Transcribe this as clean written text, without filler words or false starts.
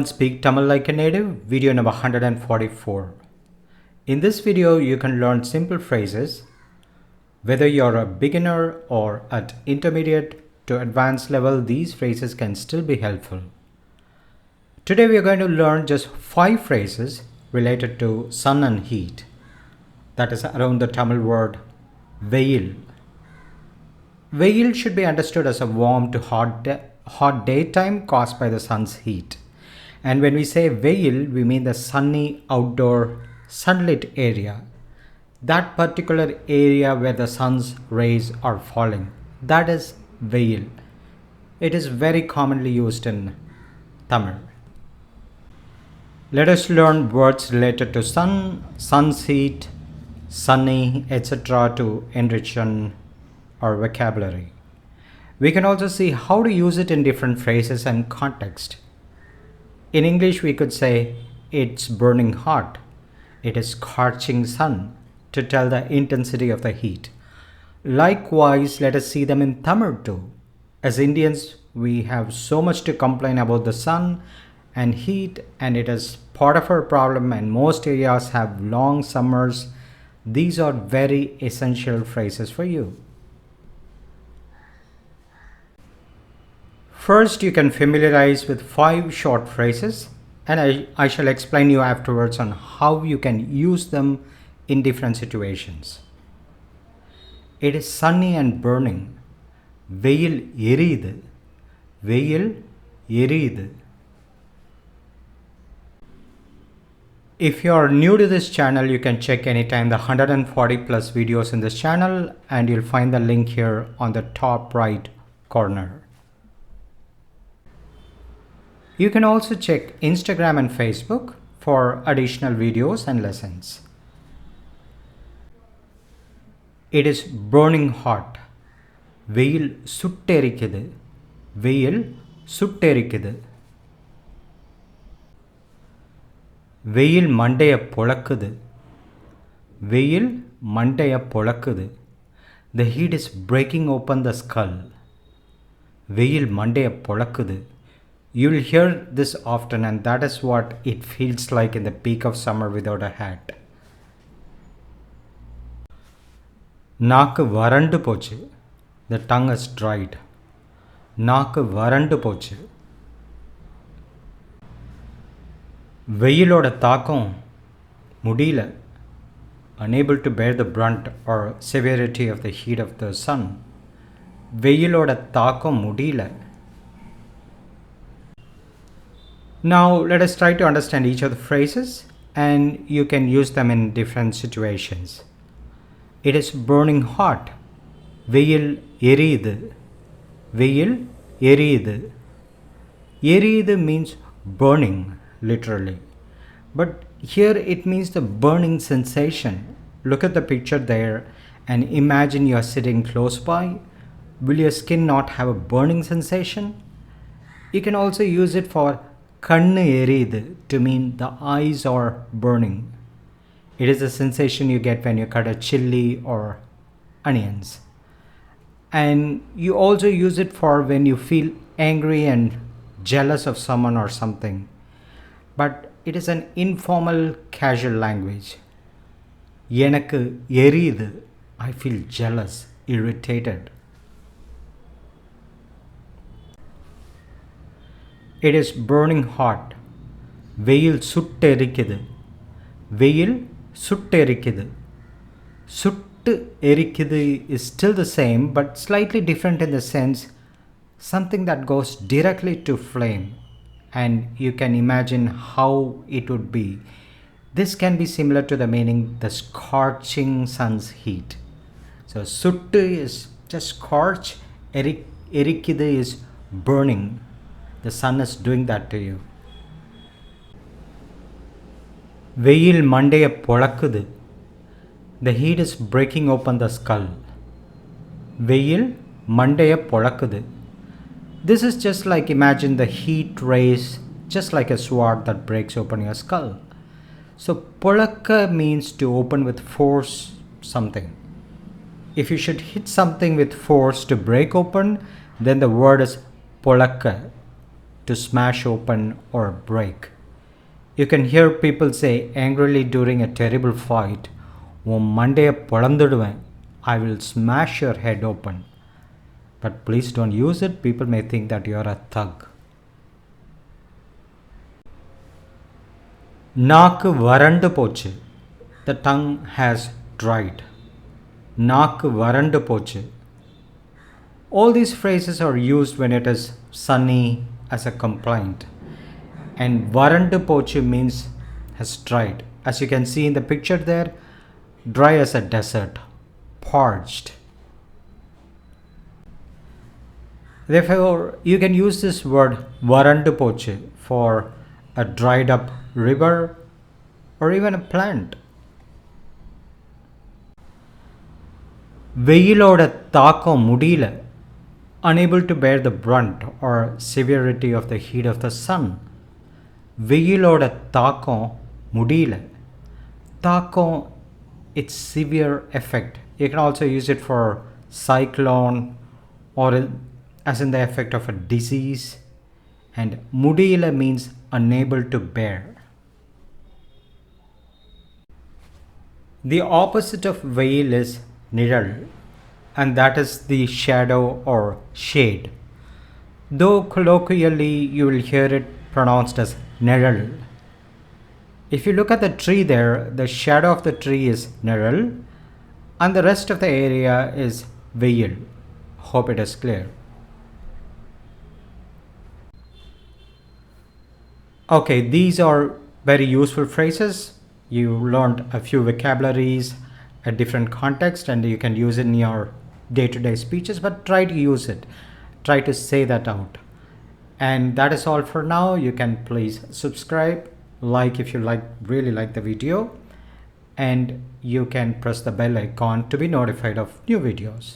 Speak Tamil like a native, video number 144. In this video, you can learn simple phrases. Whether you're a beginner or at intermediate to advanced level, these phrases can still be helpful. Today, we are going to learn just 5 phrases related to sun and heat. That is around the Tamil word veil. Veil should be understood as a warm to hot daytime caused by the sun's heat. And when we say veil, we mean the sunny outdoor sunlit area. That particular area where the sun's rays are falling. That is veil. It is very commonly used in Tamil. Let us learn words related to sun, sun's heat, sunny, etc. to enrich our vocabulary. We can also see how to use it in different phrases and context. In English, we could say, it's burning hot. It is scorching sun, to tell the intensity of the heat. Likewise, let us see them in Tamil too. As Indians, we have so much to complain about the sun and heat, and it is part of our problem, and most areas have long summers. These are very essential phrases for you. First, you can familiarize with 5 short phrases, and I shall explain you afterwards on how you can use them in different situations. It is sunny and burning. Veil eriyudu. Veil eriyudu. If you are new to this channel, you can check anytime the 140 plus videos in this channel, and you'll find the link here on the top right corner. You can also check Instagram and Facebook for additional videos and lessons. It is burning hot. Veil sutterikkudu. Veil sutterikkudu. Veil mandaya polakkudu. Veil mandaya polakkudu. The heat is breaking open the skull. Veil mandaya polakkudu. You will hear this often, and that is what it feels like in the peak of summer without a hat. Naakku varandu pochu. The tongue is dried. Naakku varandu pochu. வெயிலோட தாக்கம் முடியல. Unable to bear the brunt or severity of the heat of the sun. வெயிலோட தாக்கம் முடியல. Now let us try to understand each of the phrases, and you can use them in different situations. It is burning hot. Veil eriyudu. Veil eriyudu. Eriyudu means burning, literally. But here it means the burning sensation. Look at the picture there and imagine you are sitting close by. Will your skin not have a burning sensation? You can also use it for kannu eriyudu to mean the eyes are burning. It is a sensation you get when you cut a chili or onions. And you also use it for when you feel angry and jealous of someone or something. But it is an informal, casual language. Enakku eriyudu. I feel jealous, irritated. It is burning hot. Veil sutterikkudu. Veil sutterikkudu. Suttu erikkudu is still the same, but slightly different in the sense something that goes directly to flame, and you can imagine how it would be. This can be similar to the meaning the scorching sun's heat. So suttu is just scorch, erikkudu is burning. The sun is doing that to you. Veil mandaya polakkudu. The heat is breaking open the skull. Veil mandaya polakkudu. This is just like, imagine the heat rays, just like a sword that breaks open your skull. So polakka means to open with force something. If you should hit something with force to break open, then the word is polakka. to smash open or break. You can hear people say angrily during a terrible fight, "உன் மண்டைய பொளந்துடுவேன். I will smash your head open." But please don't use it. People may think that you are a thug. நாக்கு வறண்டு போச்சு. The tongue has dried. நாக்கு வறண்டு போச்சு. All these phrases are used when it is sunny as a complaint. And varandu pochu means has dried. As you can see in the picture there, dry as a desert, parched. Therefore, you can use this word varandu pochu for a dried up river or even a plant. வெயிலோட தாக்கம் முடியல. Unable to bear the brunt or severity of the heat of the sun. வெயிலோட தாக்கம் முடியல. தாக்கம், its severe effect. You can also use it for cyclone or as in the effect of a disease. And முடியல means unable to bear. The opposite of வெயில் is நிழல், and that is the shadow or shade. Though colloquially you will hear it pronounced as நிழல். If you look at the tree there, the shadow of the tree is நிழல் and the rest of the area is வெயில். Hope it is clear. Okay, these are very useful phrases. You learned a few vocabularies at different contexts and you can use it in your day-to-day speeches, but try to use it. Try to say that out. And that is all for now. You can please subscribe, like if you really like the video, and you can press the bell icon to be notified of new videos.